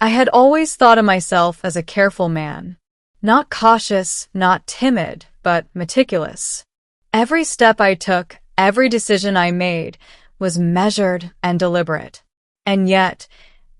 I had always thought of myself as a careful man. Not cautious, not timid, but meticulous. Every step I took, every decision I made, was measured and deliberate. And yet,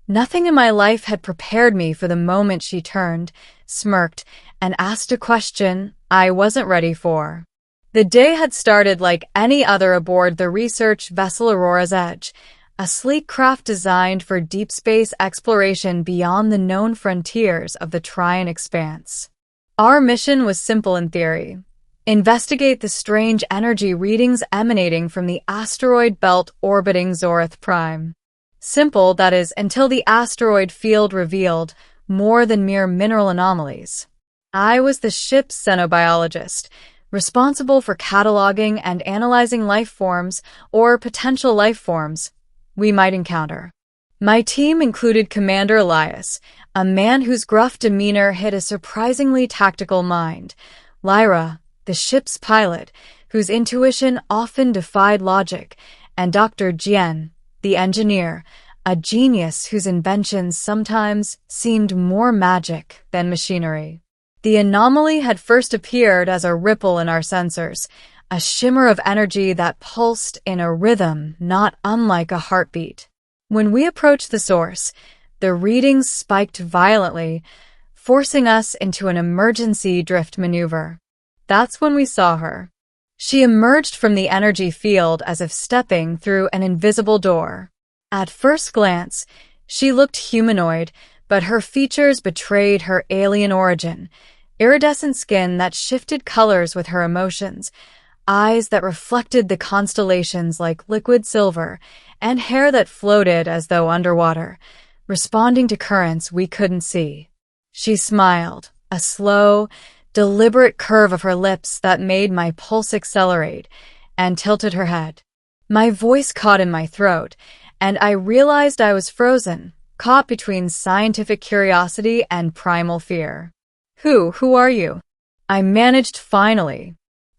nothing in my life had prepared me for the moment she turned, smirked, and asked a question I wasn't ready for. The day had started like any other aboard the research vessel Aurora's Edge, a sleek craft designed for deep space exploration beyond the known frontiers of the Trian expanse. Our mission was simple in theory. Investigate the strange energy readings emanating from the asteroid belt orbiting Zorith Prime. Simple, that is, until the asteroid field revealed more than mere mineral anomalies. I was the ship's xenobiologist, responsible for cataloging and analyzing life forms or potential life forms we might encounter. My team included Commander Elias, a man whose gruff demeanor hid a surprisingly tactical mind, Lyra, the ship's pilot, whose intuition often defied logic, and Dr. Jian, the engineer, a genius whose inventions sometimes seemed more magic than machinery. The anomaly had first appeared as a ripple in our sensors, a shimmer of energy that pulsed in a rhythm not unlike a heartbeat. When we approached the source, the readings spiked violently, forcing us into an emergency drift maneuver. That's when we saw her. She emerged from the energy field as if stepping through an invisible door. At first glance, she looked humanoid, but her features betrayed her alien origin. Iridescent skin that shifted colors with her emotions, eyes that reflected the constellations like liquid silver, and hair that floated as though underwater, responding to currents we couldn't see. She smiled, a slow, deliberate curve of her lips that made my pulse accelerate, and tilted her head. My voice caught in my throat, and I realized I was frozen, caught between scientific curiosity and primal fear. Who are you? I managed finally.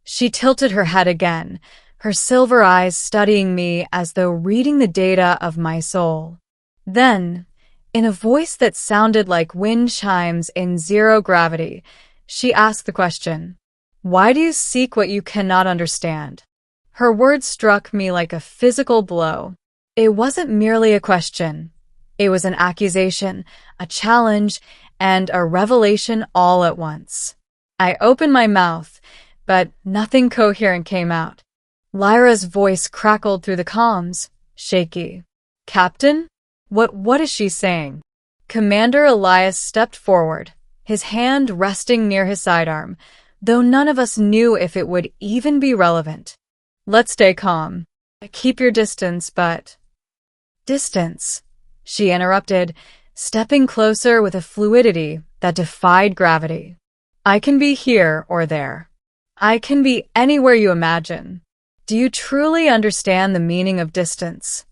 She tilted her head again, her silver eyes studying me as though reading the data of my soul. Then, in a voice that sounded like wind chimes in zero gravity, she asked the question, "Why do you seek what you cannot understand?" Her words struck me like a physical blow. It wasn't merely a question. It was an accusation, a challenge, and a revelation all at once. I opened my mouth, but nothing coherent came out. Lyra's voice crackled through the comms, shaky. "Captain? What is she saying?" Commander Elias stepped forward, his hand resting near his sidearm, though none of us knew if it would even be relevant. "Let's stay calm. Keep your distance, but—" "Distance," she interrupted, stepping closer with a fluidity that defied gravity. "I can be here or there. I can be anywhere you imagine. Do you truly understand the meaning of distance?"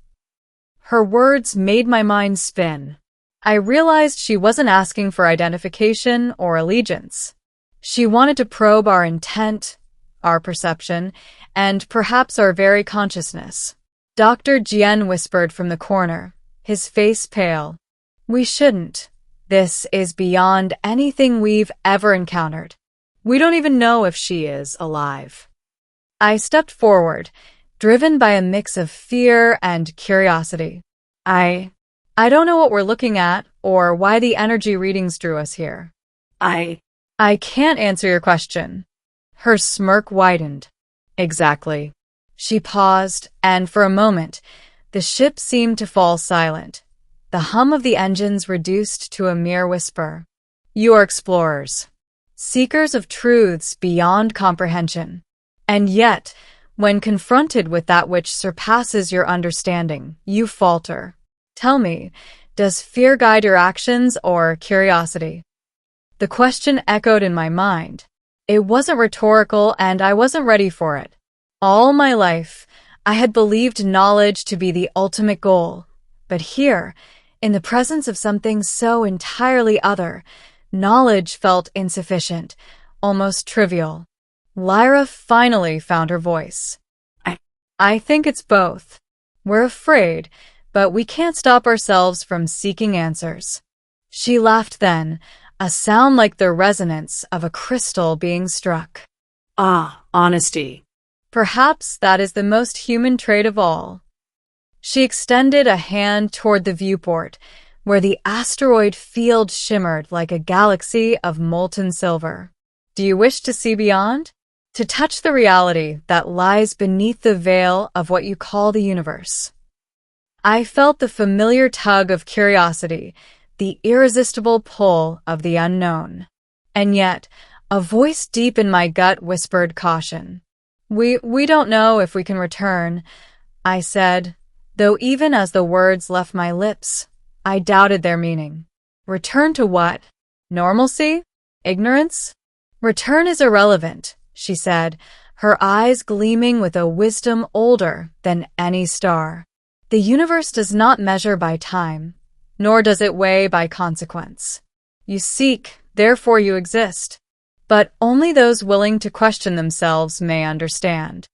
Her words made my mind spin. I realized she wasn't asking for identification or allegiance. She wanted to probe our intent, our perception, and perhaps our very consciousness. Dr. Jian whispered from the corner, his face pale. "We shouldn't. This is beyond anything we've ever encountered. We don't even know if she is alive." I stepped forward, driven by a mix of fear and curiosity. I don't know what we're looking at or why the energy readings drew us here. I can't answer your question. Her smirk widened. Exactly. She paused, and for a moment, the ship seemed to fall silent. The hum of the engines reduced to a mere whisper. You are explorers, seekers of truths beyond comprehension. And yet, when confronted with that which surpasses your understanding, you falter. Tell me, does fear guide your actions or curiosity? The question echoed in my mind. It wasn't rhetorical, and I wasn't ready for it. All my life, I had believed knowledge to be the ultimate goal. But here, in the presence of something so entirely other, knowledge felt insufficient, almost trivial. Lyra finally found her voice. I think it's both. We're afraid, but we can't stop ourselves from seeking answers. She laughed then, a sound like the resonance of a crystal being struck. Ah, honesty. Perhaps that is the most human trait of all. She extended a hand toward the viewport, where the asteroid field shimmered like a galaxy of molten silver. Do you wish to see beyond? To touch the reality that lies beneath the veil of what you call the universe? I felt the familiar tug of curiosity, the irresistible pull of the unknown. And yet, a voice deep in my gut whispered caution. We don't know if we can return, I said, though even as the words left my lips, I doubted their meaning. Return to what? Normalcy? Ignorance? Return is irrelevant, she said, her eyes gleaming with a wisdom older than any star. The universe does not measure by time, nor does it weigh by consequence. You seek, therefore you exist. But only those willing to question themselves may understand.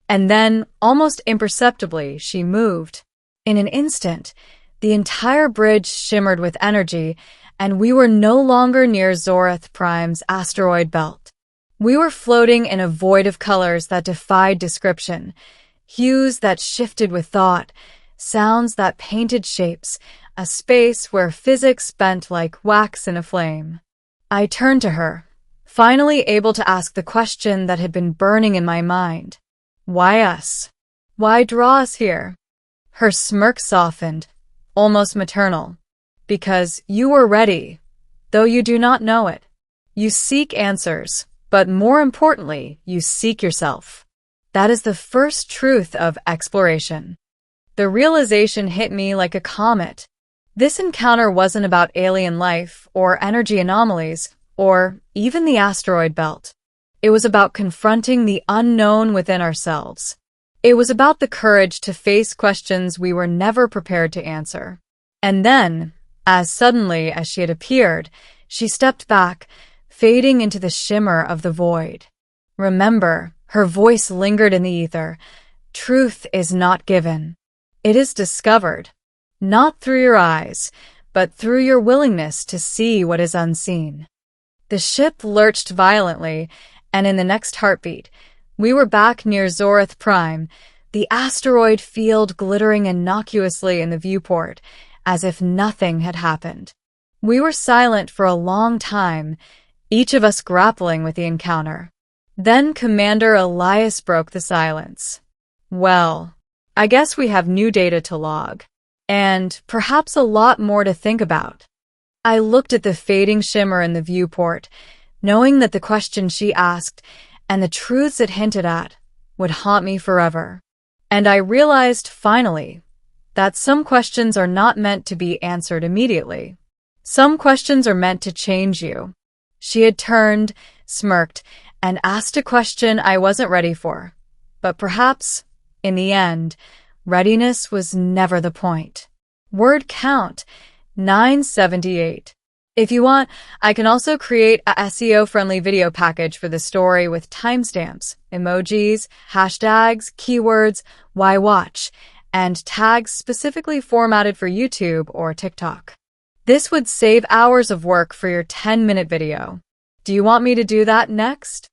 And then, almost imperceptibly, she moved. In an instant, the entire bridge shimmered with energy, and we were no longer near Zorith Prime's asteroid belt. We were floating in a void of colors that defied description, hues that shifted with thought, sounds that painted shapes, a space where physics bent like wax in a flame. I turned to her, finally able to ask the question that had been burning in my mind. Why us? Why draw us here? Her smirk softened, almost maternal. Because you were ready, though you do not know it. You seek answers, but more importantly, you seek yourself. That is the first truth of exploration. The realization hit me like a comet. This encounter wasn't about alien life or energy anomalies, or even the asteroid belt. It was about confronting the unknown within ourselves. It was about the courage to face questions we were never prepared to answer. And then, as suddenly as she had appeared, she stepped back, fading into the shimmer of the void. Remember, her voice lingered in the ether. Truth is not given. It is discovered. Not through your eyes, but through your willingness to see what is unseen. The ship lurched violently, and in the next heartbeat, we were back near Zorith Prime, the asteroid field glittering innocuously in the viewport, as if nothing had happened. We were silent for a long time, each of us grappling with the encounter. Then Commander Elias broke the silence. Well, I guess we have new data to log, and perhaps a lot more to think about. I looked at the fading shimmer in the viewport, knowing that the question she asked and the truths it hinted at would haunt me forever. And I realized, finally, that some questions are not meant to be answered immediately. Some questions are meant to change you. She had turned, smirked, and asked a question I wasn't ready for. But perhaps, in the end, readiness was never the point. Word count, 978. If you want, I can also create a SEO-friendly video package for the story with timestamps, emojis, hashtags, keywords, why watch, and tags specifically formatted for YouTube or TikTok. This would save hours of work for your 10-minute video. Do you want me to do that next?